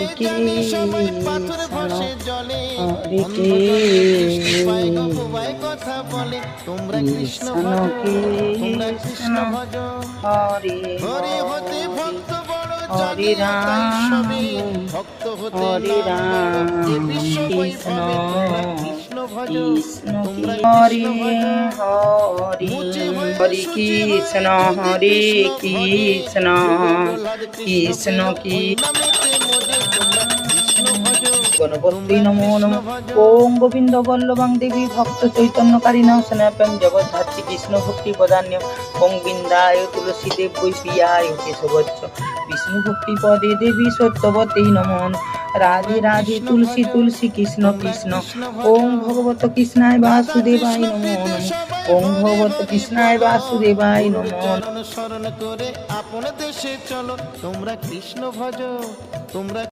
কৃষ্ণ হরে কৃষ্ণ কৃষ্ণ হরে হরে হরে রাম হরে রাম কৃষ্ণ কৃষ্ণ হরে হরে হরে কৃষ্ণ কৃষ্ণ গণপতি নমো নমঃ। ওম গোবিন্দ বল্লভাং দেবী ভক্ত চৈতন্যকারিণা স্নাপয়ং জগদ্ধাত্রী কৃষ্ণ ভক্তি প্রদান্যম। ওং বিন্দায় তুলসী দেব বৈ প্রিয়ায় কেশবচ্চ বিষ্ণু ভক্তি পদে দেবী সত্যবতী নমো নমঃ। রাধে রাধে তুলসী তুলসী কৃষ্ণ কৃষ্ণ। ওং ভগবত কৃষ্ণায় বাসুদেবায় নমো নমঃ। ওং ভগবত কৃষ্ণায় বাসুদেবায় নমো নমঃ। স্মরণ করে আপন দেশে চলো, তোমরা কৃষ্ণ ভজ, তোমরা